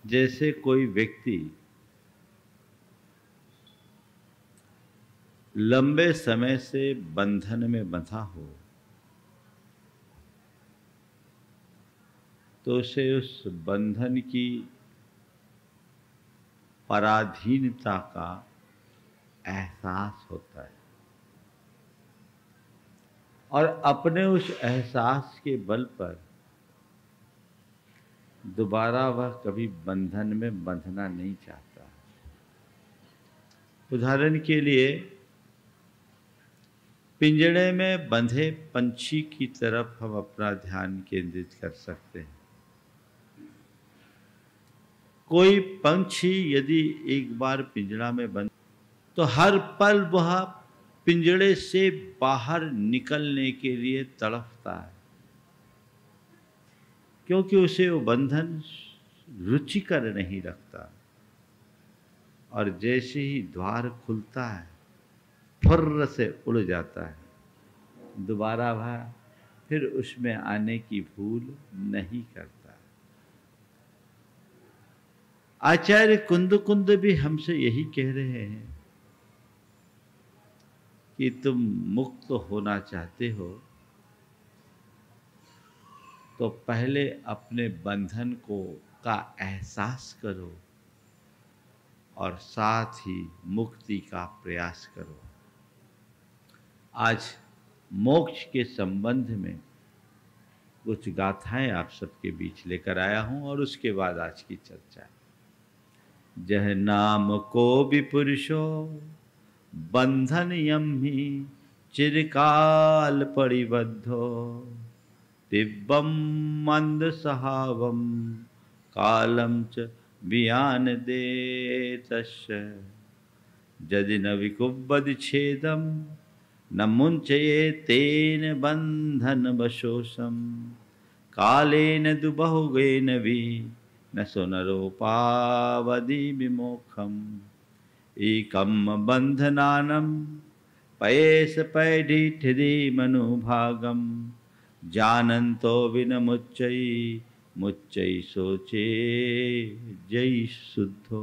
जैसे कोई व्यक्ति लंबे समय से बंधन में बंधा हो तो उसे उस बंधन की पराधीनता का एहसास होता है और अपने उस एहसास के बल पर दोबारा वह कभी बंधन में बंधना नहीं चाहता। उदाहरण के लिए पिंजड़े में बंधे पंछी की तरफ हम अपना ध्यान केंद्रित कर सकते हैं। कोई पंछी यदि एक बार पिंजड़ा में बंद तो हर पल वह पिंजड़े से बाहर निकलने के लिए तड़पता है, क्योंकि उसे वो बंधन रुचिकर नहीं लगता। और जैसे ही द्वार खुलता है फुर्र से उड़ जाता है, दोबारा वह फिर उसमें आने की भूल नहीं करता। आचार्य कुंद भी हमसे यही कह रहे हैं कि तुम मुक्त होना चाहते हो तो पहले अपने बंधन का एहसास करो और साथ ही मुक्ति का प्रयास करो। आज मोक्ष के संबंध में कुछ गाथाएं आप सबके बीच लेकर आया हूं और उसके बाद आज की चर्चा। जह नाम को भी पुरुषो बंधन यम्हि चिरकाल परिबद्धो दिव्यम मंद सहावम कालम च वियान देतस्य यदि न विकुब्बद छेदम न मुंचये तेन बंधन वशोषम कालेन दुबहुगेन भी न सुनरोपावधि विमोखम एकम बंधनानम पयेश पैढीठिधि मनुभागम जानन्तो विनमुच्चयि मुच्चयि सोचे जय शुद्धो।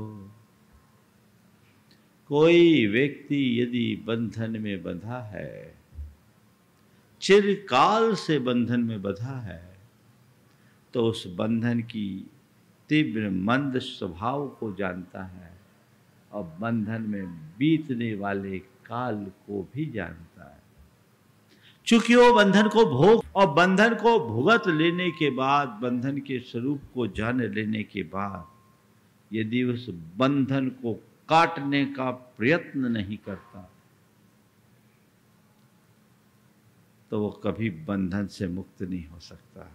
कोई व्यक्ति यदि बंधन में बंधा है, चिरकाल से बंधन में बंधा है, तो उस बंधन की तीव्र मंद स्वभाव को जानता है और बंधन में बीतने वाले काल को भी जानता है। चूंकि वो बंधन को भोग और बंधन को भुगत लेने के बाद, बंधन के स्वरूप को जान लेने के बाद यदि उस बंधन को काटने का प्रयत्न नहीं करता तो वो कभी बंधन से मुक्त नहीं हो सकता,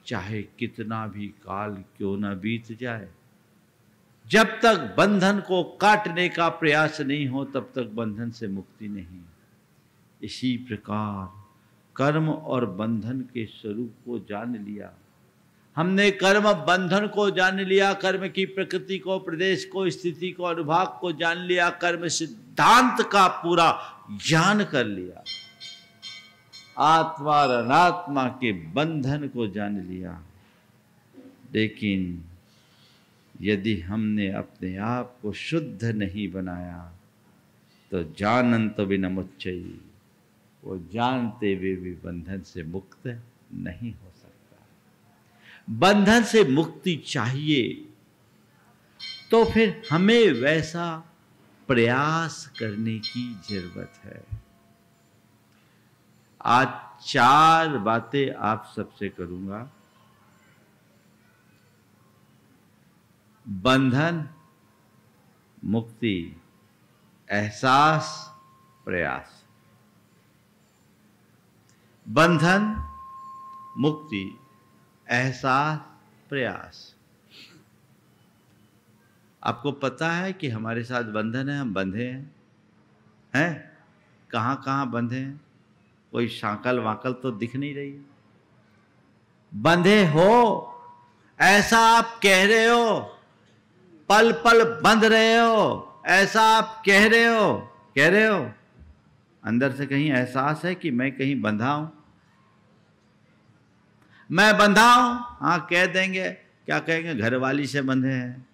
चाहे कितना भी काल क्यों न बीत जाए। जब तक बंधन को काटने का प्रयास नहीं हो तब तक बंधन से मुक्ति नहीं। इसी प्रकार कर्म और बंधन के स्वरूप को जान लिया हमने, कर्म बंधन को जान लिया, कर्म की प्रकृति को, प्रदेश को, स्थिति को, अनुभाग को जान लिया, कर्म सिद्धांत का पूरा ज्ञान कर लिया, आत्मा और अनात्मा के बंधन को जान लिया। लेकिन यदि हमने अपने आप को शुद्ध नहीं बनाया तो जानंत विनमुच्चयि, वो जानते हुए भी बंधन से मुक्त नहीं हो सकता। बंधन से मुक्ति चाहिए तो फिर हमें वैसा प्रयास करने की जरूरत है। आज 4 बातें आप सबसे करूंगा। बंधन, मुक्ति, एहसास, प्रयास। बंधन, मुक्ति, एहसास, प्रयास। आपको पता है कि हमारे साथ बंधन है, हम बंधे हैं कहां कहां बंधे हैं? कोई शाकल वाकल तो दिख नहीं रही है। बंधे हो ऐसा आप कह रहे हो, पल पल बंध रहे हो ऐसा आप कह रहे हो, अंदर से कहीं एहसास है कि मैं कहीं बंधा हूं? मैं बंधा हूं, हाँ कह देंगे, क्या कहेंगे? घरवाली से बंधे हैं,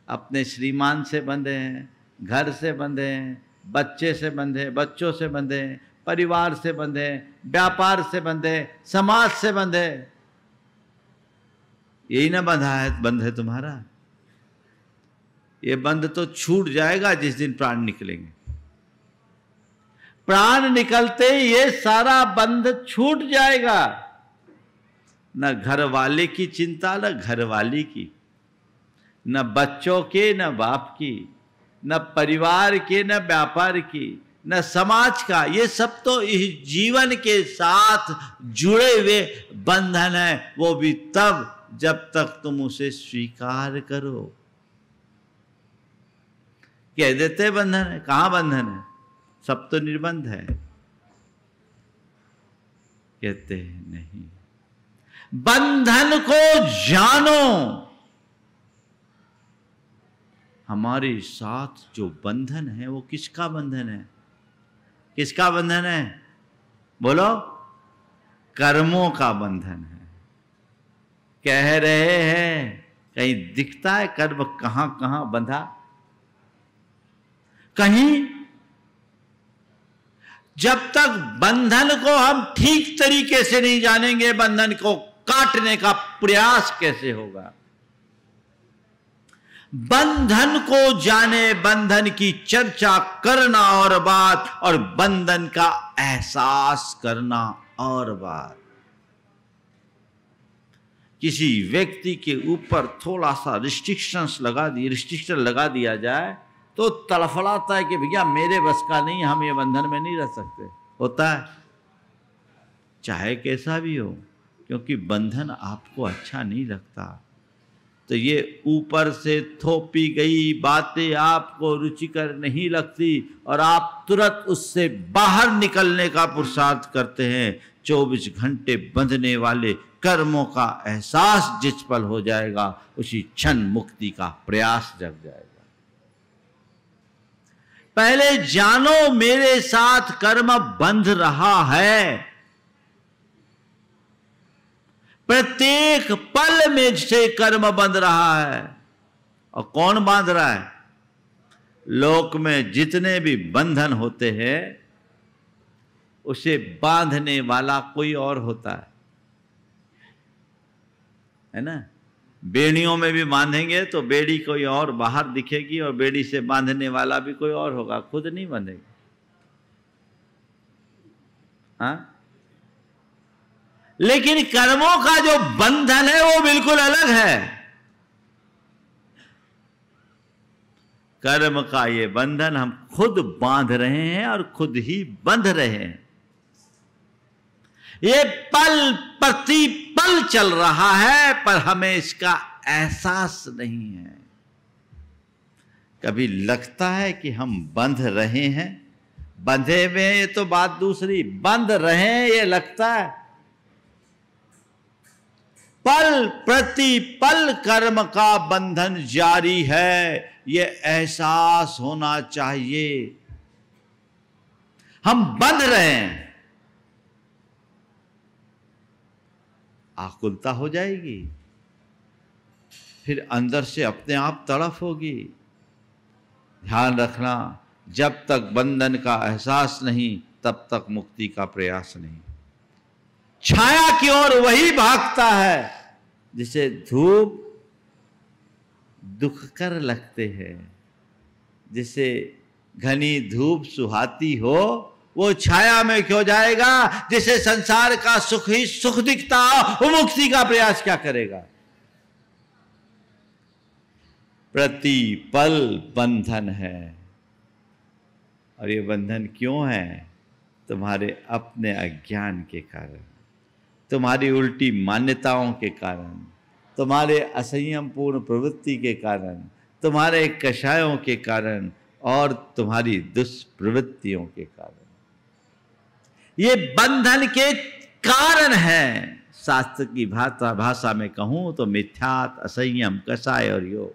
अपने श्रीमान से बंधे हैं, घर से बंधे हैं, बच्चे से बंधे, बच्चों से बंधे, परिवार से बंधे, व्यापार से बंधे, समाज से बंधे। यही ना बंधा है, बंध है तुम्हारा। ये बंध तो छूट जाएगा जिस दिन प्राण निकलेंगे। प्राण निकलते ये सारा बंध छूट जाएगा। न घर वाले की चिंता, न घरवाली की, न बच्चों के, न बाप की, न परिवार के, न व्यापार की, न समाज का। ये सब तो इस जीवन के साथ जुड़े हुए बंधन है। वो भी तब जब तक तुम उसे स्वीकार करो। कह देते बंधन है, कहां बंधन है? सब तो निर्बंध है। कहते हैं नहीं, बंधन को जानो। हमारे साथ जो बंधन है वो किसका बंधन है? किसका बंधन है? बोलो। कर्मों का बंधन है। कह रहे हैं, कहीं दिखता है कर्म कहां कहां बंधा? कहीं। जब तक बंधन को हम ठीक तरीके से नहीं जानेंगे, बंधन को काटने का प्रयास कैसे होगा? बंधन को जाने, बंधन की चर्चा करना और बात, और बंधन का एहसास करना और बात। किसी व्यक्ति के ऊपर थोड़ा सा रिस्ट्रिक्शन लगा दिया जाए तो तड़फड़ाता है कि भैया मेरे बस का नहीं, हम ये बंधन में नहीं रह सकते। होता है, चाहे कैसा भी हो, क्योंकि बंधन आपको अच्छा नहीं लगता। तो ये ऊपर से थोपी गई बातें आपको रुचिकर नहीं लगती और आप तुरंत उससे बाहर निकलने का पुरुषार्थ करते हैं। 24 घंटे बंधने वाले कर्मों का एहसास जिस पल हो जाएगा, उसी क्षण मुक्ति का प्रयास जग जाएगा। पहले जानो मेरे साथ कर्म बंध रहा है। प्रत्येक पल में से कर्म बंध रहा है। और कौन बांध रहा है? लोक में जितने भी बंधन होते हैं उसे बांधने वाला कोई और होता है ना? बेड़ियों में भी बांधेंगे तो बेड़ी कोई और बाहर दिखेगी और बेड़ी से बांधने वाला भी कोई और होगा, खुद नहीं बंधेगा। हाँ? लेकिन कर्मों का जो बंधन है वो बिल्कुल अलग है। कर्म का ये बंधन हम खुद बांध रहे हैं और खुद ही बंध रहे हैं। ये पल प्रति पल चल रहा है, पर हमें इसका एहसास नहीं है। कभी लगता है कि हम बंध रहे हैं, बंधे हुए हैं ये तो बात दूसरी, बंध रहे हैं ये लगता है। पल प्रति पल कर्म का बंधन जारी है, ये एहसास होना चाहिए। हम बंध रहे हैं, आकुलता हो जाएगी, फिर अंदर से अपने आप तड़फ होगी। ध्यान रखना, जब तक बंधन का एहसास नहीं तब तक मुक्ति का प्रयास नहीं। छाया की ओर वही भागता है जिसे धूप दुखकर लगते हैं। जिसे घनी धूप सुहाती हो वो छाया में क्यों जाएगा? जिसे संसार का सुख ही सुख दिखता हो, वो मुक्ति का प्रयास क्या करेगा? प्रति पल बंधन है। और ये बंधन क्यों है? तुम्हारे अपने अज्ञान के कारण, तुम्हारी उल्टी मान्यताओं के कारण, तुम्हारे असंयम पूर्ण प्रवृत्ति के कारण, तुम्हारे कषायों के कारण और तुम्हारी दुष्प्रवृत्तियों के कारण। ये बंधन के कारण है। शास्त्र की भाषा में कहूं तो मिथ्यात, असंयम, कषाय और योग।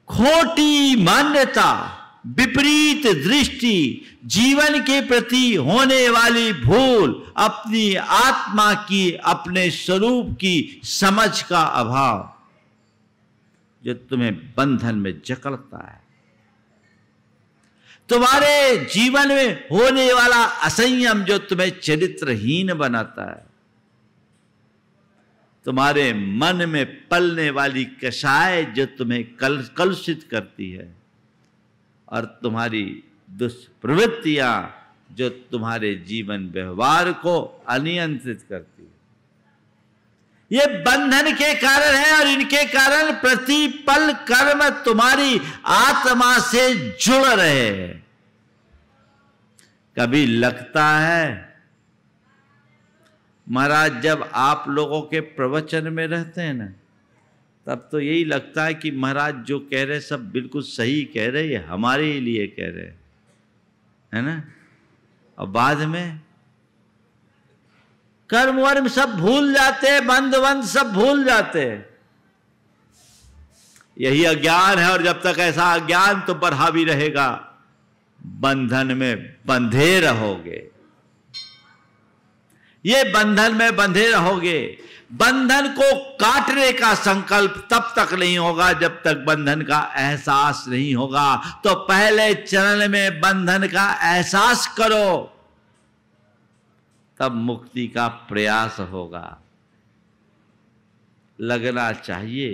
खोटी मान्यता विपरीत दृष्टि, जीवन के प्रति होने वाली भूल, अपनी आत्मा की, अपने स्वरूप की समझ का अभाव जो तुम्हें बंधन में जकड़ता है, तुम्हारे जीवन में होने वाला असंयम जो तुम्हें चरित्रहीन बनाता है, तुम्हारे मन में पलने वाली कषाय जो तुम्हें कलुषित करती है, और तुम्हारी दुष्प्रवृत्तियां जो तुम्हारे जीवन व्यवहार को अनियंत्रित करती है, ये बंधन के कारण है। और इनके कारण प्रतिपल कर्म तुम्हारी आत्मा से जुड़ रहे हैं। कभी लगता है महाराज, जब आप लोगों के प्रवचन में रहते हैं ना, तब तो यही लगता है कि महाराज जो कह रहे सब बिल्कुल सही कह रहे, ये हमारे लिए कह रहे, है ना। और बाद में कर्म वर्म सब भूल जाते, बंध सब भूल जाते। यही अज्ञान है। और जब तक ऐसा अज्ञान तो बढ़ा भी रहेगा, बंधन में बंधे रहोगे, ये बंधन में बंधे रहोगे। बंधन को काटने का संकल्प तब तक नहीं होगा जब तक बंधन का एहसास नहीं होगा। तो पहले चरण में बंधन का एहसास करो, तब मुक्ति का प्रयास होगा। लगना चाहिए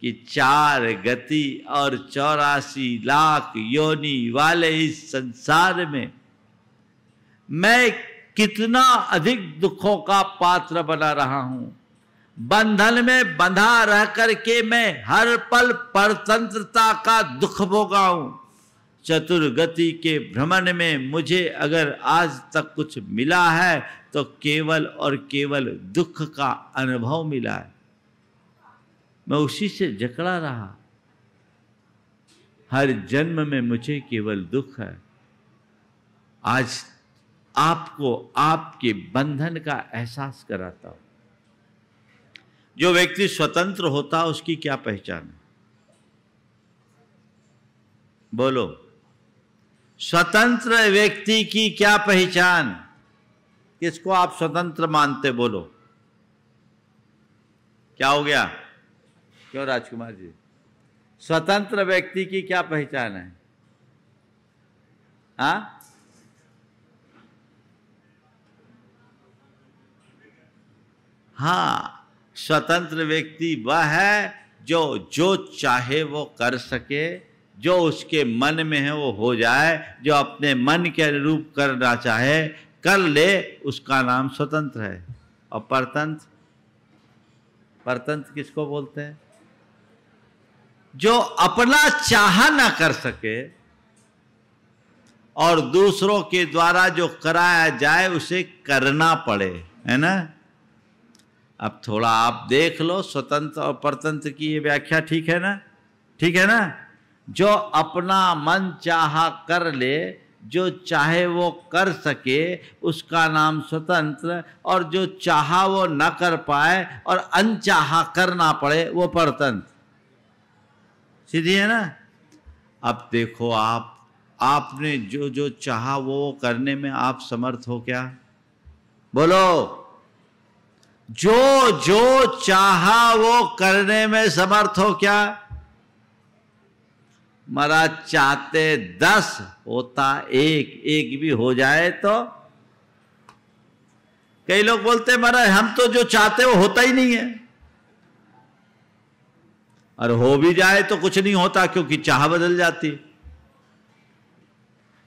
कि 4 गति और 84 लाख योनि वाले इस संसार में मैं कितना अधिक दुखों का पात्र बना रहा हूं। बंधन में बंधा रह करके मैं हर पल परतंत्रता का दुख भोगाऊं। चतुर्गति के भ्रमण में मुझे अगर आज तक कुछ मिला है तो केवल और केवल दुख का अनुभव मिला है। मैं उसी से जकड़ा रहा। हर जन्म में मुझे केवल दुख है। आज आपको आपके बंधन का एहसास कराता हूं। जो व्यक्ति स्वतंत्र होता है उसकी क्या पहचान है? बोलो, स्वतंत्र व्यक्ति की क्या पहचान? किसको आप स्वतंत्र मानते? बोलो, क्या हो गया? क्यों राजकुमार जी, स्वतंत्र व्यक्ति की क्या पहचान है? हाँ, हाँ, स्वतंत्र व्यक्ति वह है जो चाहे वो कर सके, जो उसके मन में है वो हो जाए, जो अपने मन के अनुरूप करना चाहे कर ले, उसका नाम स्वतंत्र है। और परतंत्र, परतंत्र किसको बोलते हैं? जो अपना चाह ना कर सके और दूसरों के द्वारा जो कराया जाए उसे करना पड़े, है ना। अब थोड़ा आप देख लो, स्वतंत्र और परतंत्र की ये व्याख्या ठीक है ना? ठीक है ना। जो अपना मन चाहा कर ले, जो चाहे वो कर सके, उसका नाम स्वतंत्र, और जो चाहा वो न कर पाए और अनचाहा करना पड़े वो परतंत्र। सीधी है ना। अब देखो, आपने जो चाहा वो करने में आप समर्थ हो क्या? बोलो, जो चाहा वो करने में समर्थ हो क्या? महाराज चाहते 10 होता 1, 1 भी हो जाए तो। कई लोग बोलते हैं महाराज हम तो जो चाहते वो होता ही नहीं है, और हो भी जाए तो कुछ नहीं होता, क्योंकि चाह बदल जाती।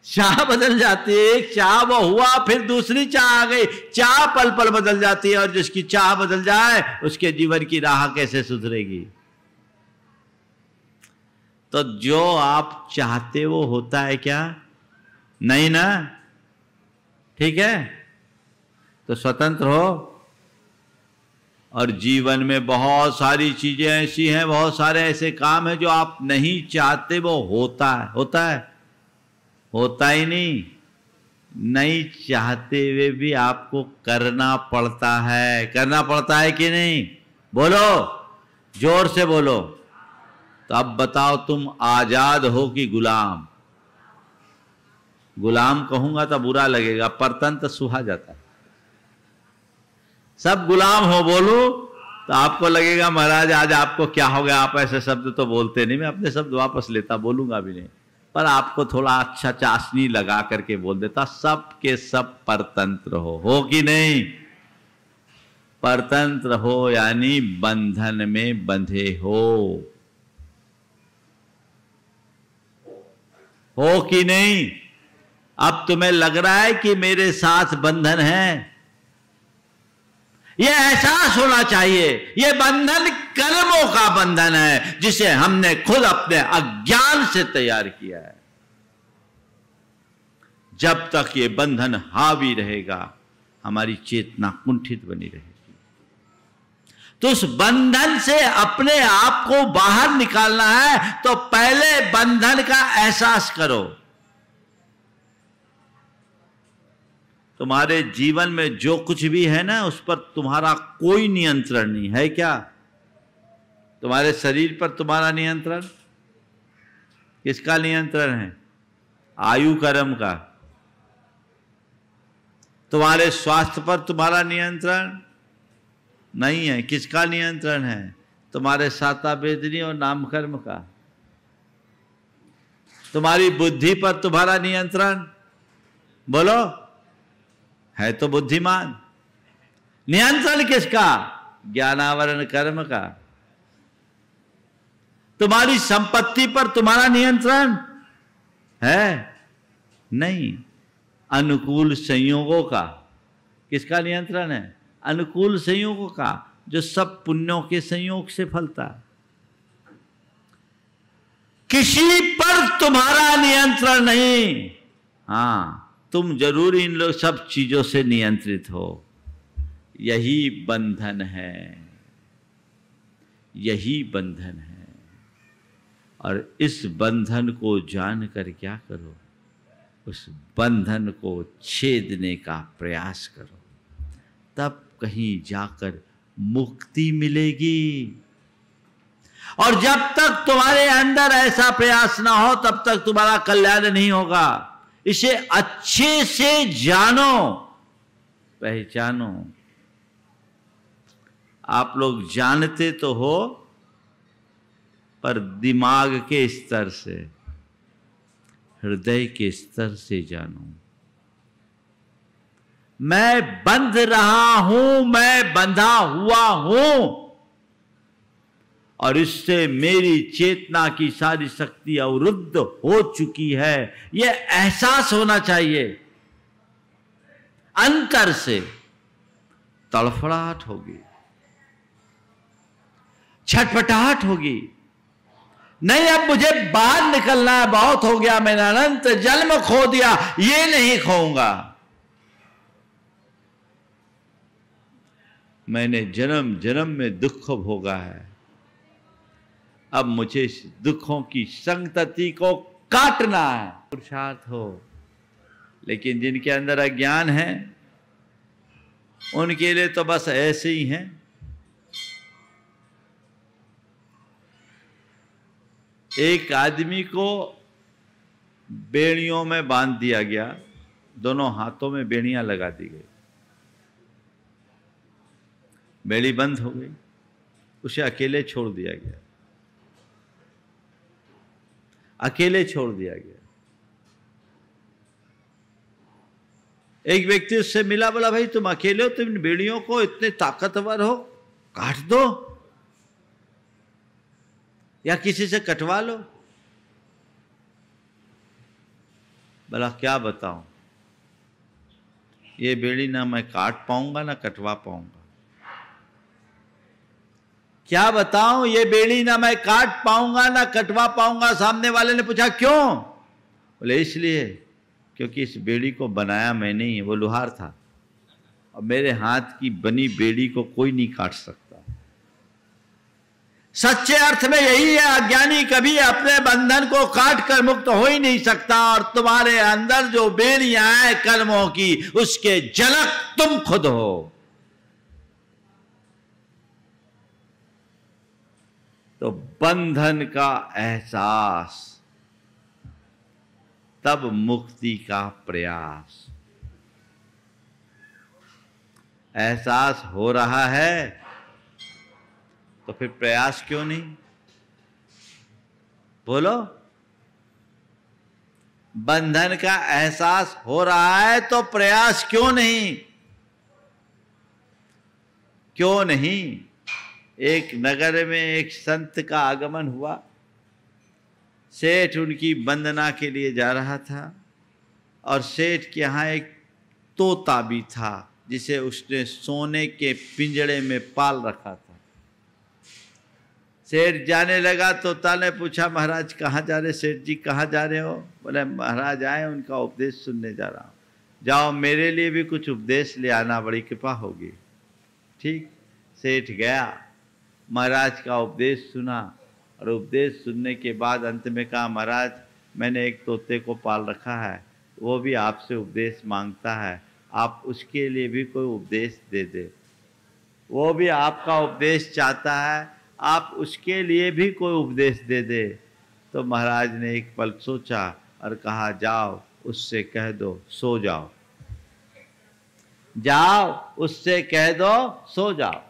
चाह बदल जाती है। एक चाह वो हुआ, फिर दूसरी चाह आ गई। चाह पल पल बदल जाती है, और जिसकी चाह बदल जाए उसके जीवन की राह कैसे सुधरेगी? तो जो आप चाहते वो होता है क्या? नहीं ना। ठीक है, तो स्वतंत्र हो। और जीवन में बहुत सारी चीजें ऐसी हैं, बहुत सारे ऐसे काम हैं जो आप नहीं चाहते वो होता है। होता है? होता ही नहीं चाहते हुए भी आपको करना पड़ता है। करना पड़ता है कि नहीं? बोलो, जोर से बोलो। तो अब बताओ तुम आजाद हो कि गुलाम? गुलाम कहूंगा तो बुरा लगेगा, परतंत्र सुहा जाता है। सब गुलाम हो बोलो तो आपको लगेगा महाराज आज आपको क्या हो गया, आप ऐसे शब्द तो बोलते नहीं। मैं अपने शब्द वापस लेता, बोलूंगा भी नहीं, पर आपको थोड़ा अच्छा चाशनी लगा करके बोल देता, सब के सब परतंत्र हो कि नहीं? परतंत्र हो यानी बंधन में बंधे हो कि नहीं? अब तुम्हें लग रहा है कि मेरे साथ बंधन है, यह एहसास होना चाहिए। यह बंधन कर्मों का बंधन है जिसे हमने खुद अपने अज्ञान से तैयार किया है। जब तक ये बंधन हावी रहेगा हमारी चेतना कुंठित बनी रहेगी। तो उस बंधन से अपने आप को बाहर निकालना है तो पहले बंधन का एहसास करो। तुम्हारे जीवन में जो कुछ भी है ना, उस पर तुम्हारा कोई नियंत्रण नहीं है। क्या तुम्हारे शरीर पर तुम्हारा नियंत्रण? किसका नियंत्रण है? आयु कर्म का। तुम्हारे स्वास्थ्य पर तुम्हारा नियंत्रण नहीं है। किसका नियंत्रण है? तुम्हारे साता वेदनी और नामकर्म का। तुम्हारी बुद्धि पर तुम्हारा नियंत्रण? बोलो, है तो बुद्धिमान। नियंत्रण किसका? ज्ञानावरण कर्म का। तुम्हारी संपत्ति पर तुम्हारा नियंत्रण है? नहीं। अनुकूल संयोगों का। किसका नियंत्रण है? अनुकूल संयोगों का, जो सब पुण्यों के संयोग से फलता है। किसी पर तुम्हारा नियंत्रण नहीं। हां, तुम जरूर इन लोग सब चीजों से नियंत्रित हो। यही बंधन है, यही बंधन है। और इस बंधन को जानकर क्या करो? उस बंधन को छेदने का प्रयास करो, तब कहीं जाकर मुक्ति मिलेगी। और जब तक तुम्हारे अंदर ऐसा प्रयास ना हो तब तक तुम्हारा कल्याण नहीं होगा। इसे अच्छे से जानो, पहचानो। आप लोग जानते तो हो, पर दिमाग के स्तर से, हृदय के स्तर से जानो। मैं बंध रहा हूं, मैं बंधा हुआ हूं, और इससे मेरी चेतना की सारी शक्ति अवरुद्ध हो चुकी है। यह एहसास होना चाहिए। अंतर से तड़फड़ाहट होगी, छटपटाहट होगी। नहीं, अब मुझे बाहर निकलना है, बहुत हो गया, मैंने अनंत जन्म खो दिया, ये नहीं खोऊंगा। मैंने जन्म जन्म में दुख भोगा है, अब मुझे इस दुखों की संतति को काटना है। पुरुषार्थ हो। लेकिन जिनके अंदर अज्ञान है उनके लिए तो बस ऐसे ही हैं। एक आदमी को बेड़ियों में बांध दिया गया, दोनों हाथों में बेड़ियां लगा दी गई, बेड़ी बंद हो गई, उसे अकेले छोड़ दिया गया, अकेले छोड़ दिया गया। एक व्यक्ति उससे मिला, बोला भाई तुम अकेले हो, तुम इन बेड़ियों को, इतने ताकतवर हो, काट दो या किसी से कटवा लो। बोला क्या बताऊं, ये बेड़ी ना मैं काट पाऊंगा ना कटवा पाऊंगा। क्या बताऊं, ये बेड़ी ना मैं काट पाऊंगा ना कटवा पाऊंगा। सामने वाले ने पूछा क्यों? बोले इसलिए क्योंकि इस बेड़ी को बनाया मैंने ही, वो लोहार था, और मेरे हाथ की बनी बेड़ी को कोई नहीं काट सकता। सच्चे अर्थ में यही है, अज्ञानी कभी अपने बंधन को काट कर मुक्त हो ही नहीं सकता। और तुम्हारे अंदर जो बेड़ियां हैं कर्मों की, उसके जनक तुम खुद हो। तो बंधन का एहसास, तब मुक्ति का प्रयास। एहसास हो रहा है तो फिर प्रयास क्यों नहीं? बोलो। बंधन का एहसास हो रहा है तो प्रयास क्यों नहीं? क्यों नहीं? एक नगर में एक संत का आगमन हुआ। सेठ उनकी वंदना के लिए जा रहा था और सेठ के यहाँ एक तोता भी था जिसे उसने सोने के पिंजड़े में पाल रखा था। सेठ जाने लगा, तोता ने पूछा, महाराज कहाँ जा रहे? सेठ जी कहाँ जा रहे हो? बोले महाराज आए, उनका उपदेश सुनने जा रहा हूँ। जाओ मेरे लिए भी कुछ उपदेश ले आना, बड़ी कृपा होगी। ठीक, सेठ गया, महाराज का उपदेश सुना और उपदेश सुनने के बाद अंत में कहा, महाराज मैंने एक तोते को पाल रखा है, वो भी आपसे उपदेश मांगता है, आप उसके लिए भी कोई उपदेश दे दे। वो भी आपका उपदेश चाहता है, आप उसके लिए भी कोई उपदेश दे दे। तो महाराज ने एक पल सोचा और कहा, जाओ उससे कह दो सो जाओ, जाओ उससे कह दो सो जाओ।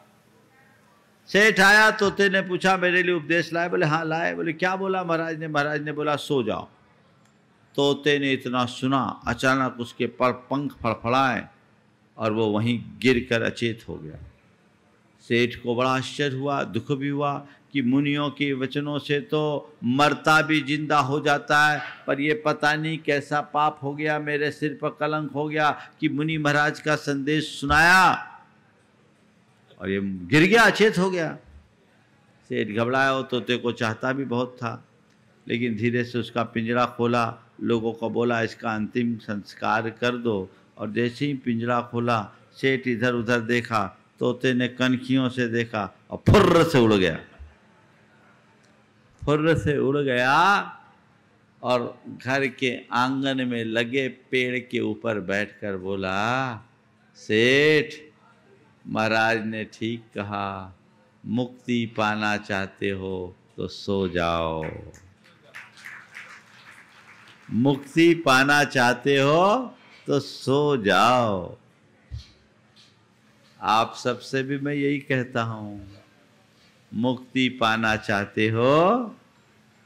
सेठ आया, तोते ने पूछा मेरे लिए उपदेश लाए? बोले हाँ लाए। बोले क्या बोला महाराज ने? महाराज ने बोला सो जाओ। तोते ने इतना सुना, अचानक उसके पर पंख फड़फड़ाए और वो वहीं गिरकर अचेत हो गया। सेठ को बड़ा आश्चर्य हुआ, दुख भी हुआ कि मुनियों के वचनों से तो मरता भी जिंदा हो जाता है, पर ये पता नहीं कैसा पाप हो गया, मेरे सिर पर कलंक हो गया कि मुनि महाराज का संदेश सुनाया और ये गिर गया, अचेत हो गया। सेठ घबराया, हो तोते को चाहता भी बहुत था, लेकिन धीरे से उसका पिंजरा खोला, लोगों को बोला इसका अंतिम संस्कार कर दो। और जैसे ही पिंजरा खोला, सेठ इधर उधर देखा, तोते ने कनखियों से देखा और फुर्र से उड़ गया। फुर्र से उड़ गया और घर के आंगन में लगे पेड़ के ऊपर बैठकर बोला, सेठ महाराज ने ठीक कहा, मुक्ति पाना चाहते हो तो सो जाओ, मुक्ति पाना चाहते हो तो सो जाओ। आप सबसे भी मैं यही कहता हूं, मुक्ति पाना चाहते हो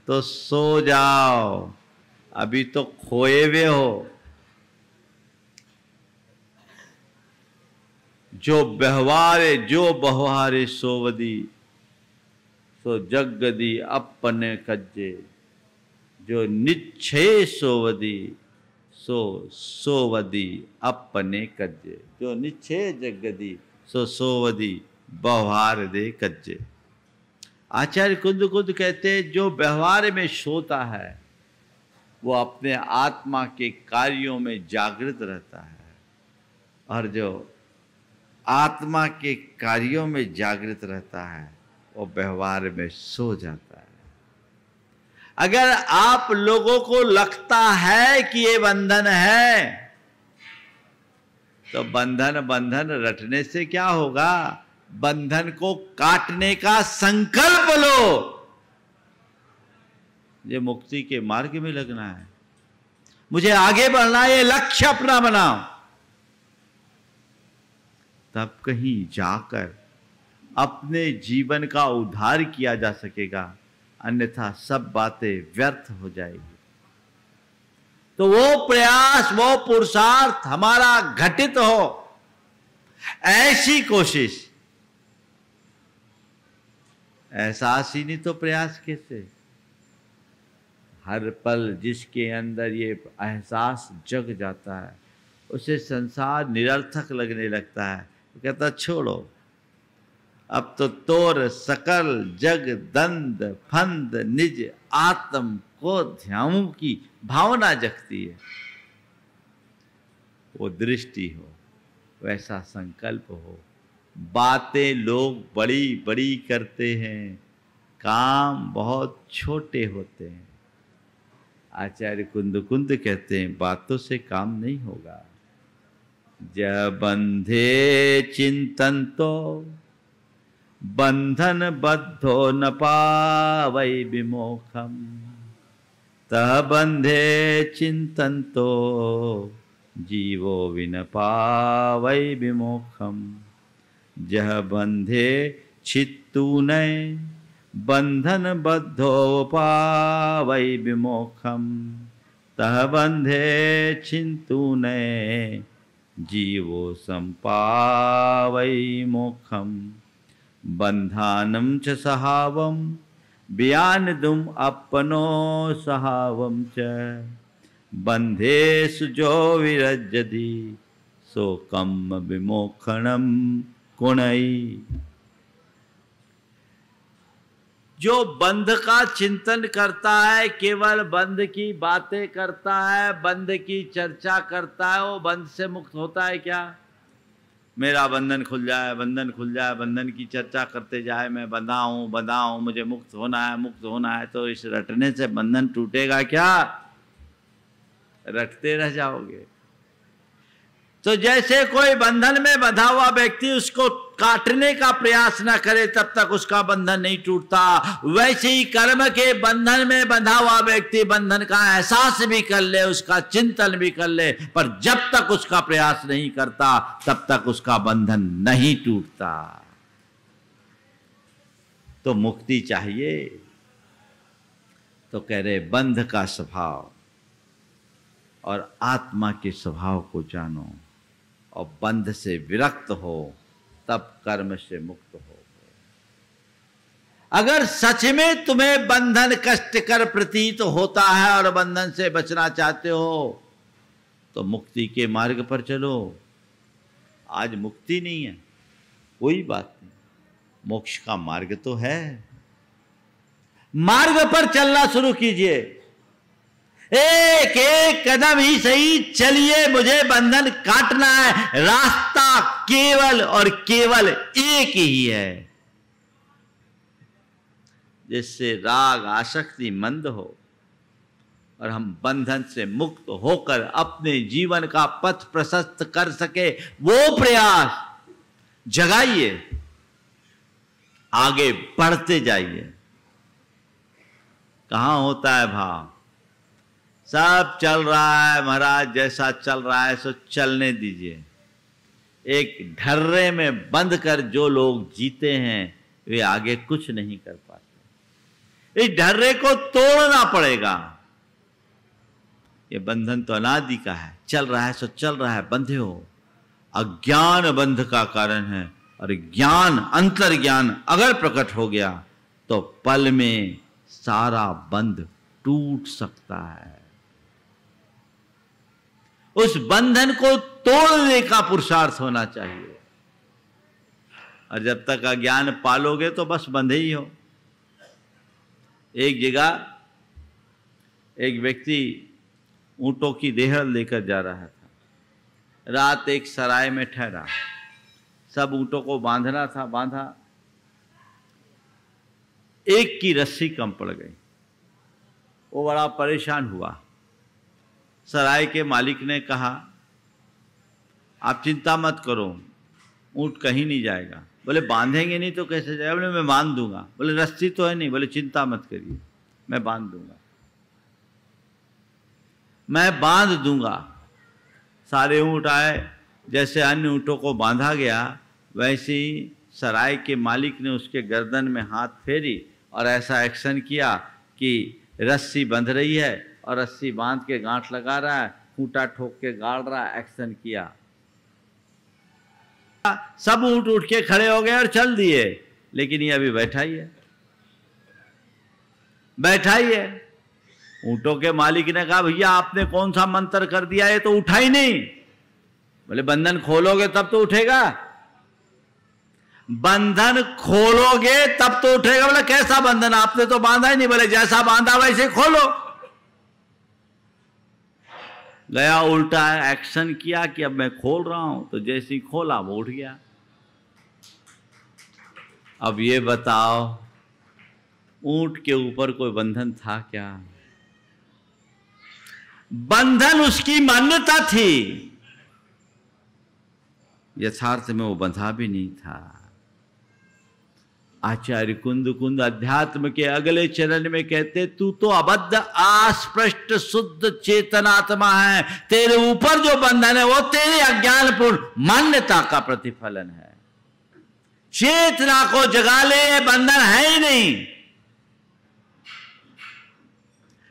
तो सो जाओ, अभी तो खोए हुए हो। जो बहवारे सोवदी, सो जगदी अपने कज्जे, जो निच्छे सोवदी, सो सोवदी अपने कज्जे, जो निच्छे जगदी सो सोवदी व्यवहार दे कज्जे। आचार्य कुंद कुंद कहते, जो व्यवहार में सोता है वो अपने आत्मा के कार्यों में जागृत रहता है, और जो आत्मा के कार्यों में जागृत रहता है वो व्यवहार में सो जाता है। अगर आप लोगों को लगता है कि ये बंधन है, तो बंधन रटने से क्या होगा? बंधन को काटने का संकल्प लो। ये मुक्ति के मार्ग में लगना है, मुझे आगे बढ़ना है, ये लक्ष्य अपना बनाओ, तब कहीं जाकर अपने जीवन का उद्धार किया जा सकेगा, अन्यथा सब बातें व्यर्थ हो जाएगी। तो वो प्रयास, वो पुरुषार्थ हमारा घटित हो, ऐसी कोशिश। एहसास ही नहीं तो प्रयास कैसे? हर पल जिसके अंदर ये एहसास जग जाता है, उसे संसार निरर्थक लगने लगता है। तो कहता छोड़ो, अब तो तोर सकल जग दंद फंद निज आत्म को ध्याऊं की भावना जगती है। वो दृष्टि हो, वैसा संकल्प हो। बातें लोग बड़ी बड़ी करते हैं, काम बहुत छोटे होते हैं। आचार्य कुंद कुंद कहते हैं, बातों से काम नहीं होगा। जब बंधे चिंतन तो बंधन बद्धो न पावै विमोखम, तह बंधे चिंतन्तो जीवो विन पावै विमोखम। जह बंधे छित्तु नय, बंधन बद्धो पावै विमोखम, तह बंधे छिन्तु नय, जीवो संपावै मोक्षम। बंधानम च सहावम, व्यानदुम अपनो सहावम च, बंधेषु जो विरज्यति, सो कम विमोक्षणम कुणई। जो बंध का चिंतन करता है, केवल बंध की बातें करता है, बंध की चर्चा करता है, वो बंध से मुक्त होता है क्या? मेरा बंधन खुल जाए, बंधन खुल जाए, बंधन की चर्चा करते जाए, मैं बंधा हूं, मुझे मुक्त होना है, मुक्त होना है। तो इस रटने से बंधन टूटेगा क्या? रटते रह जाओगे। तो जैसे कोई बंधन में बंधा हुआ व्यक्ति उसको काटने का प्रयास न करे तब तक उसका बंधन नहीं टूटता, वैसे ही कर्म के बंधन में बंधा हुआ व्यक्ति बंधन का एहसास भी कर ले, उसका चिंतन भी कर ले, पर जब तक उसका प्रयास नहीं करता तब तक उसका बंधन नहीं टूटता। तो मुक्ति चाहिए, तो कह रहे बंध का स्वभाव और आत्मा के स्वभाव को जानो और बंध से विरक्त हो, तब कर्म से मुक्त हो। अगर सच में तुम्हें बंधन कष्टकर प्रतीत होता है और बंधन से बचना चाहते हो, तो मुक्ति के मार्ग पर चलो। आज मुक्ति नहीं है, कोई बात नहीं, मोक्ष का मार्ग तो है। मार्ग पर चलना शुरू कीजिए, एक एक कदम ही सही चलिए, मुझे बंधन काटना है। रास्ता केवल और केवल एक ही है, जिससे राग आसक्ति मंद हो और हम बंधन से मुक्त होकर अपने जीवन का पथ प्रशस्त कर सके, वो प्रयास जगाइए, आगे बढ़ते जाइए। कहां होता है भाव? सब चल रहा है महाराज, जैसा चल रहा है सो चलने दीजिए। एक ढर्रे में बंद कर जो लोग जीते हैं वे आगे कुछ नहीं कर पाते। इस ढर्रे को तोड़ना पड़ेगा। ये बंधन तो अनादि का है, चल रहा है सो चल रहा है, बंधे हो। अज्ञान बंध का कारण है, और ज्ञान अंतर्ज्ञान अगर प्रकट हो गया तो पल में सारा बंध टूट सकता है। उस बंधन को तोड़ने का पुरुषार्थ होना चाहिए। और जब तक अज्ञान पालोगे तो बस बंधे ही हो। एक जगह एक व्यक्ति ऊंटों की देहल लेकर जा रहा था। रात एक सराय में ठहरा, सब ऊंटों को बांधना था, बांधा। एक की रस्सी कम पड़ गई, वो बड़ा परेशान हुआ। सराय के मालिक ने कहा, आप चिंता मत करो, ऊंट कहीं नहीं जाएगा। बोले बांधेंगे नहीं तो कैसे जाएगा? बोले मैं बांध दूंगा। बोले रस्सी तो है नहीं। बोले चिंता मत करिए, मैं बांध दूंगा, मैं बांध दूंगा। सारे ऊंट आए, जैसे अन्य ऊंटों को बांधा गया वैसे ही सराय के मालिक ने उसके गर्दन में हाथ फेरी और ऐसा एक्शन किया कि रस्सी बंध रही है और रस्सी बांध के गांठ लगा रहा है, खूंटा ठोक के गाड़ रहा है। एक्शन किया, सब ऊंट उठ के खड़े हो गए और चल दिए, लेकिन ये अभी बैठा ही है, बैठा ही है। ऊंटों के मालिक ने कहा, भैया आपने कौन सा मंत्र कर दिया, ये तो उठा ही नहीं। बोले बंधन खोलोगे तब तो उठेगा, बंधन खोलोगे तब तो उठेगा। बोले कैसा बंधन, आपने तो बांधा ही नहीं। बोले जैसा बांधा वैसे खोलो। गया, उल्टा एक्शन किया कि अब मैं खोल रहा हूं, तो जैसे ही खोला वो उठ गया। अब ये बताओ, ऊंट के ऊपर कोई बंधन था क्या? बंधन उसकी मान्यता थी, यथार्थ में वो बंधा भी नहीं था। आचार्य कुंद अध्यात्म के अगले चरण में कहते, तू तो अबद्ध अस्पष्ट शुद्ध चेतनात्मा है, तेरे ऊपर जो बंधन है वो तेरे अज्ञानपूर्ण मान्यता का प्रतिफलन है। चेतना को जगा ले, बंधन है ही नहीं।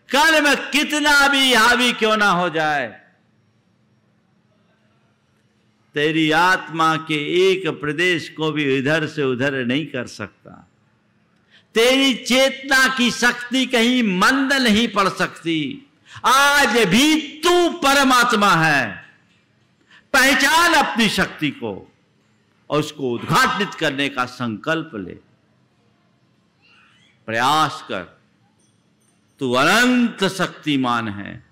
कर्म में कितना भी हावी क्यों ना हो जाए, तेरी आत्मा के एक प्रदेश को भी इधर से उधर नहीं कर सकता। तेरी चेतना की शक्ति कहीं मंद नहीं पड़ सकती। आज भी तू परमात्मा है। पहचान अपनी शक्ति को और उसको उद्घाटित करने का संकल्प ले, प्रयास कर। तू अनंत शक्तिमान है,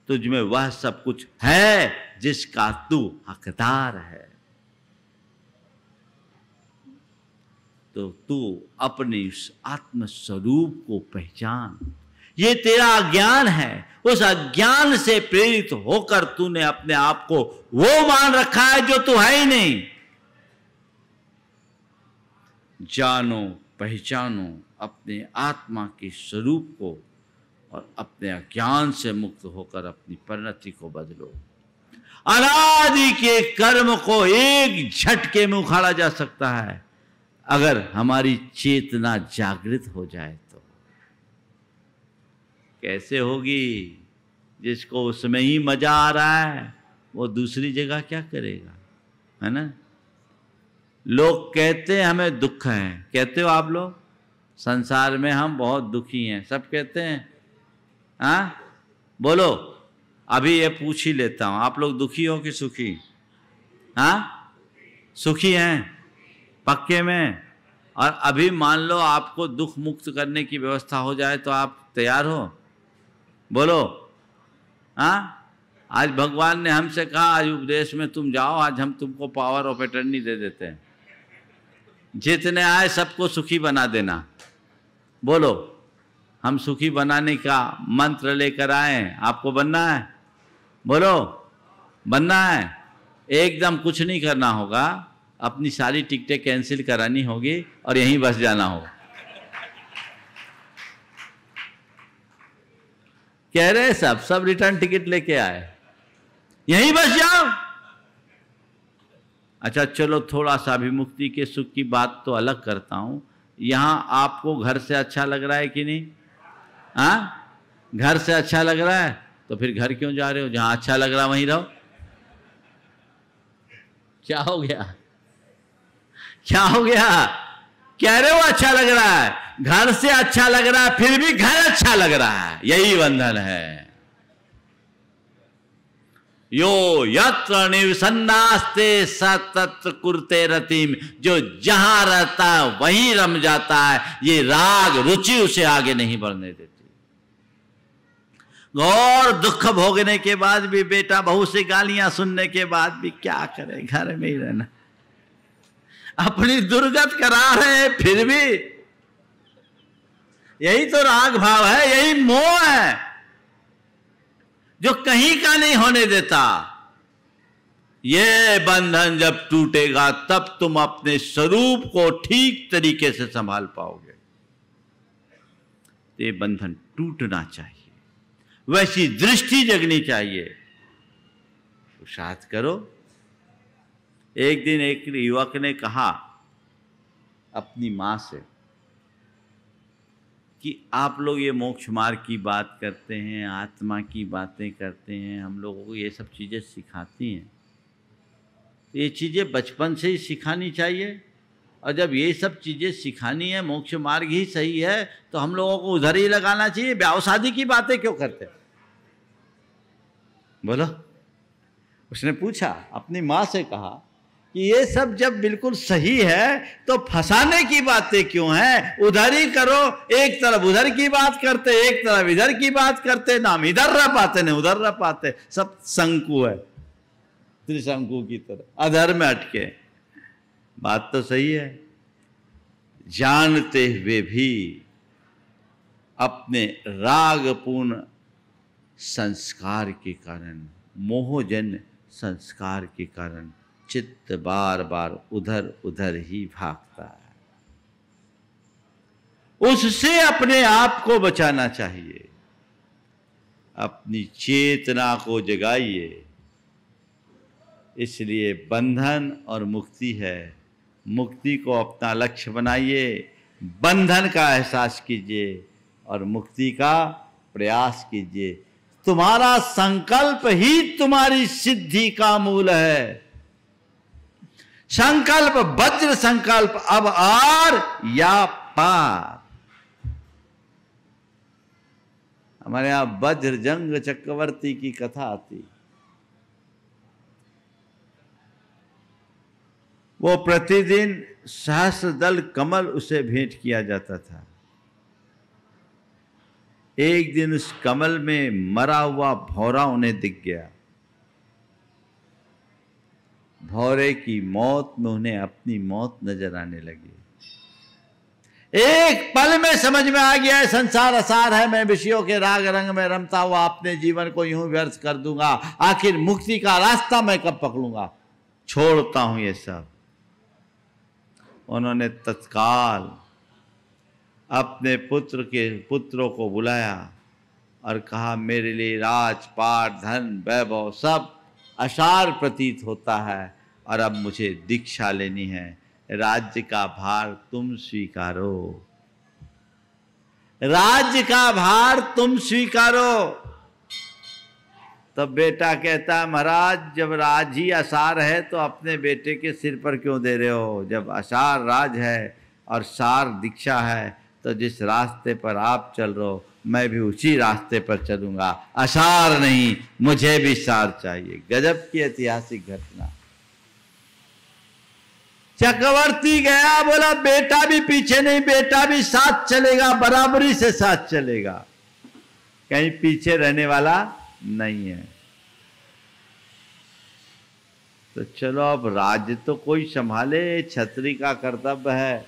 तुझमें वह सब कुछ है जिसका तू हकदार है। तो तू अपने उस आत्म स्वरूप को पहचान। ये तेरा अज्ञान है, उस अज्ञान से प्रेरित होकर तूने अपने आप को वो मान रखा है जो तू है ही नहीं। जानो, पहचानो अपने आत्मा के स्वरूप को और अपने अज्ञान से मुक्त होकर अपनी परिणति को बदलो। अनादि के कर्म को एक झटके में उखाड़ा जा सकता है अगर हमारी चेतना जागृत हो जाए तो। कैसे होगी? जिसको उसमें ही मजा आ रहा है वो दूसरी जगह क्या करेगा, है ना। लोग कहते हैं हमें दुख है, कहते हो आप लोग? संसार में हम बहुत दुखी हैं, सब कहते हैं। हाँ बोलो, अभी ये पूछ ही लेता हूं, आप लोग दुखी हो कि सुखी? हाँ सुखी हैं पक्के में। और अभी मान लो आपको दुख मुक्त करने की व्यवस्था हो जाए तो आप तैयार हो? बोलो। हाँ आज भगवान ने हमसे कहा आज उपदेश में तुम जाओ, आज हम तुमको पावर ऑफ एटर्नी दे देते हैं, जितने आए सबको सुखी बना देना। बोलो, हम सुखी बनाने का मंत्र लेकर आए, आपको बनना है? बोलो, बनना है। एकदम कुछ नहीं करना होगा, अपनी सारी टिकटें कैंसिल करानी होगी और यहीं बस जाना होगा। कह रहे सब रिटर्न टिकट लेके आए, यहीं बस जाओ। अच्छा चलो, थोड़ा सा भी मुक्ति के सुख की बात तो अलग करता हूं। यहां आपको घर से अच्छा लग रहा है कि नहीं? हाँ घर से अच्छा लग रहा है तो फिर घर क्यों जा रहे हो? जहां अच्छा लग रहा है वहीं रहो। क्या हो गया? क्या हो गया? कह रहे हो अच्छा लग रहा है, घर से अच्छा लग रहा है, फिर भी घर अच्छा लग रहा है, यही बंधन है। यो यत्र निवसन्नास्ते सतत कुरते रतिम, जो जहां रहता है वहीं रम जाता है। ये राग रुचि उसे आगे नहीं बढ़ने देती। और दुख भोगने के बाद भी, बेटा बहू से गालियां सुनने के बाद भी क्या करे, घर में ही रहना। अपनी दुर्गत करा रहे हैं फिर भी। यही तो राग भाव है, यही मोह है जो कहीं का नहीं होने देता। ये बंधन जब टूटेगा तब तुम अपने स्वरूप को ठीक तरीके से संभाल पाओगे। ये बंधन टूटना चाहिए, वैसी दृष्टि जगनी चाहिए। पुरुषार्थ करो। एक दिन एक युवक ने कहा अपनी मां से कि आप लोग ये मोक्ष मार्ग की बात करते हैं, आत्मा की बातें करते हैं, हम लोगों को ये सब चीज़ें सिखाती हैं। ये चीज़ें बचपन से ही सिखानी चाहिए, और जब ये सब चीज़ें सिखानी है, मोक्ष मार्ग ही सही है, तो हम लोगों को उधर ही लगाना चाहिए। ब्याह शादी की बातें क्यों करते? बोलो। उसने पूछा, अपनी माँ से कहा कि ये सब जब बिल्कुल सही है तो फंसाने की बातें क्यों हैं? उधर ही करो। एक तरफ उधर की बात करते, एक तरफ इधर की बात करते, ना हम इधर रह पाते ना उधर रह पाते। सब शंकु है, त्रिशंकु की तरह अधर में अटके। बात तो सही है, जानते हुए भी अपने रागपूर्ण संस्कार के कारण, मोहजन्य संस्कार के कारण चित्त बार बार उधर उधर ही भागता है। उससे अपने आप को बचाना चाहिए। अपनी चेतना को जगाइए। इसलिए बंधन और मुक्ति है। मुक्ति को अपना लक्ष्य बनाइए, बंधन का एहसास कीजिए और मुक्ति का प्रयास कीजिए। तुम्हारा संकल्प ही तुम्हारी सिद्धि का मूल है। संकल्प, वज्र संकल्प, अब आर या पार। हमारे यहां वज्रजंग चक्रवर्ती की कथा आती। वो प्रतिदिन सहस्रदल कमल उसे भेंट किया जाता था। एक दिन उस कमल में मरा हुआ भौरा उन्हें दिख गया। भौरे की मौत में उन्हें अपनी मौत नजर आने लगी। एक पल में समझ में आ गया है संसार असार है, मैं विषयों के राग रंग में रमता हुआ अपने जीवन को यूं व्यर्थ कर दूंगा। आखिर मुक्ति का रास्ता मैं कब पकड़ूंगा, छोड़ता हूं ये सब। उन्होंने तत्काल अपने पुत्रों को बुलाया और कहा, मेरे लिए राजपाट, धन, वैभव सब असार प्रतीत होता है और अब मुझे दीक्षा लेनी है। राज्य का भार तुम स्वीकारो, राज्य का भार तुम स्वीकारो। तब बेटा कहता है, महाराज जब राज ही असार है तो अपने बेटे के सिर पर क्यों दे रहे हो? जब असार राज है और सार दीक्षा है तो जिस रास्ते पर आप चल रहे हो मैं भी उसी रास्ते पर चलूंगा। असार नहीं, मुझे भी सार चाहिए। गजब की ऐतिहासिक घटना। चक्रवर्ती गया, बोला बेटा भी पीछे नहीं, बेटा भी साथ चलेगा, बराबरी से साथ चलेगा, कहीं पीछे रहने वाला नहीं है। तो चलो अब राज्य तो कोई संभाले, छत्री का कर्तव्य है।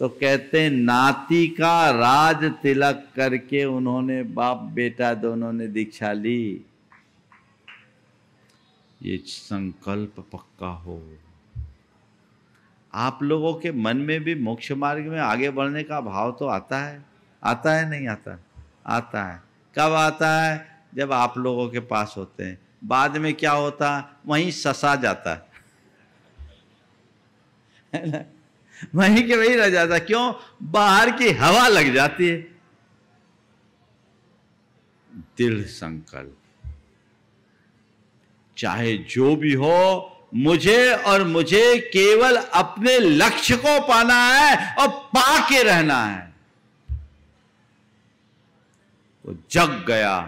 तो कहते हैं नाती का राज तिलक करके उन्होंने बाप बेटा दोनों ने दीक्षा ली। ये संकल्प पक्का हो। आप लोगों के मन में भी मोक्ष मार्ग में आगे बढ़ने का भाव तो आता है? आता है नहीं आता? आता है। कब आता है? जब आप लोगों के पास होते हैं। बाद में क्या होता है? वहीं ससा जाता है ना? वहीं के वहीं रह जाता। क्यों? बाहर की हवा लग जाती है। दृढ़ संकल्प, चाहे जो भी हो, मुझे और मुझे केवल अपने लक्ष्य को पाना है और पाके रहना है। वो जग गया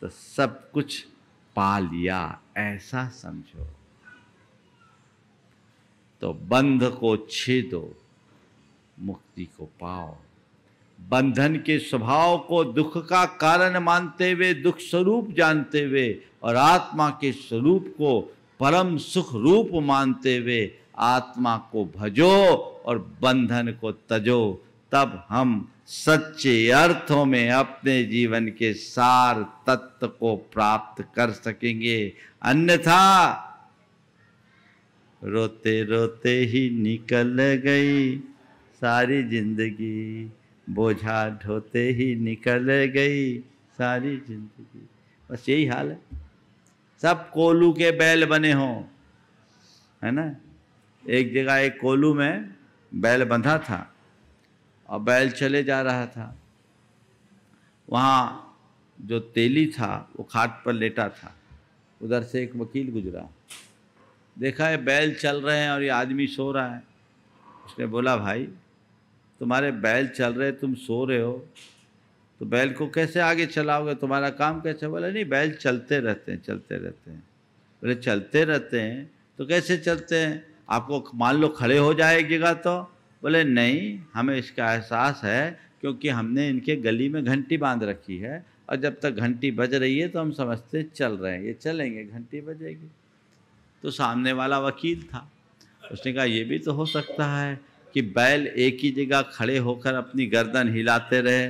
तो सब कुछ पा लिया, ऐसा समझो। तो बंध को छेदो, मुक्ति को पाओ। बंधन के स्वभाव को दुख का कारण मानते हुए, दुख स्वरूप जानते हुए और आत्मा के स्वरूप को परम सुख रूप मानते हुए आत्मा को भजो और बंधन को तजो। तब हम सच्चे अर्थों में अपने जीवन के सार तत्व को प्राप्त कर सकेंगे। अन्यथा रोते रोते ही निकल गई सारी जिंदगी, बोझा ढोते ही निकल गई सारी जिंदगी। बस यही हाल है। सब कोलू के बैल बने हों, है ना? एक जगह एक कोलू में बैल बंधा था और बैल चले जा रहा था। वहाँ जो तेली था वो खाट पर लेटा था। उधर से एक वकील गुजरा, देखा है बैल चल रहे हैं और ये आदमी सो रहा है। उसने बोला, भाई तुम्हारे बैल चल रहे, तुम सो रहे हो, तो बैल को कैसे आगे चलाओगे? तुम्हारा काम कैसे? बोला, नहीं बैल चलते रहते हैं, चलते रहते हैं। बोले, चलते रहते हैं तो कैसे चलते हैं? आपको मान लो खड़े हो जाएगा तो? बोले, नहीं, हमें इसका एहसास है क्योंकि हमने इनके गली में घंटी बांध रखी है और जब तक घंटी बज रही है तो हम समझते चल रहे हैं, ये चलेंगे, घंटी बजेगी। तो सामने वाला वकील था, उसने कहा, ये भी तो हो सकता है कि बैल एक ही जगह खड़े होकर अपनी गर्दन हिलाते रहे।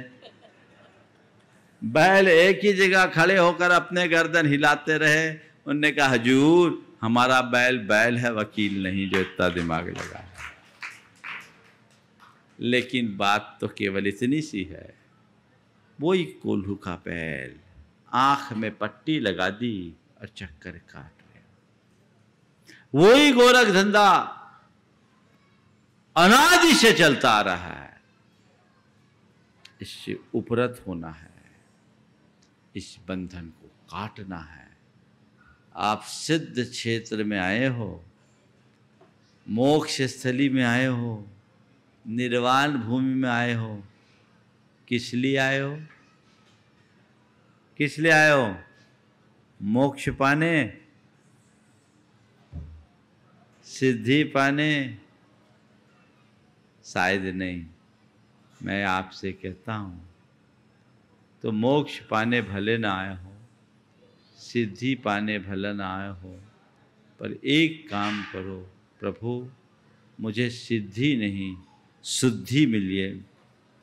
बैल एक ही जगह खड़े होकर अपने गर्दन हिलाते रहे। उन्होंने कहा, हजूर हमारा बैल बैल है, वकील नहीं जो इतना दिमाग लगा है। लेकिन बात तो केवल इतनी सी है, वही कोल्हू का बैल आंख में पट्टी लगा दी और चक्कर काट रहे, वही गोरख धंधा अनादि से चलता आ रहा है। इससे उपरत होना है, इस बंधन को काटना है। आप सिद्ध क्षेत्र में आए हो, मोक्ष स्थली में आए हो, निर्वाण भूमि में आए हो, किस लिए आए हो? किस लिए आए हो? मोक्ष पाने, सिद्धि पाने? शायद नहीं। मैं आपसे कहता हूँ, तो मोक्ष पाने भले ना आए हो, सिद्धि पाने भले ना आए हो, पर एक काम करो, प्रभु मुझे सिद्धि नहीं शुद्धि मिलिए,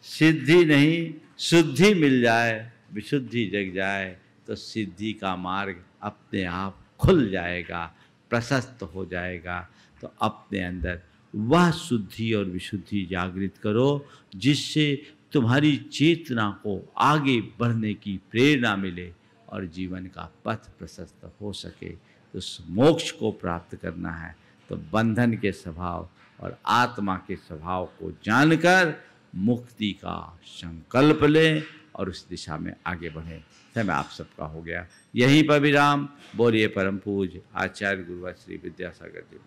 सिद्धि नहीं शुद्धि मिल जाए, विशुद्धि जग जाए, तो सिद्धि का मार्ग अपने आप खुल जाएगा, प्रशस्त हो जाएगा। तो अपने अंदर वह शुद्धि और विशुद्धि जागृत करो जिससे तुम्हारी चेतना को आगे बढ़ने की प्रेरणा मिले और जीवन का पथ प्रशस्त हो सके। तो उस मोक्ष को प्राप्त करना है तो बंधन के स्वभाव और आत्मा के स्वभाव को जानकर मुक्ति का संकल्प लें और उस दिशा में आगे बढ़ें। समय आप सबका हो गया। यहीं पर विराम। बोलिए परम पूज्य आचार्य गुरुवर श्री विद्यासागर जी।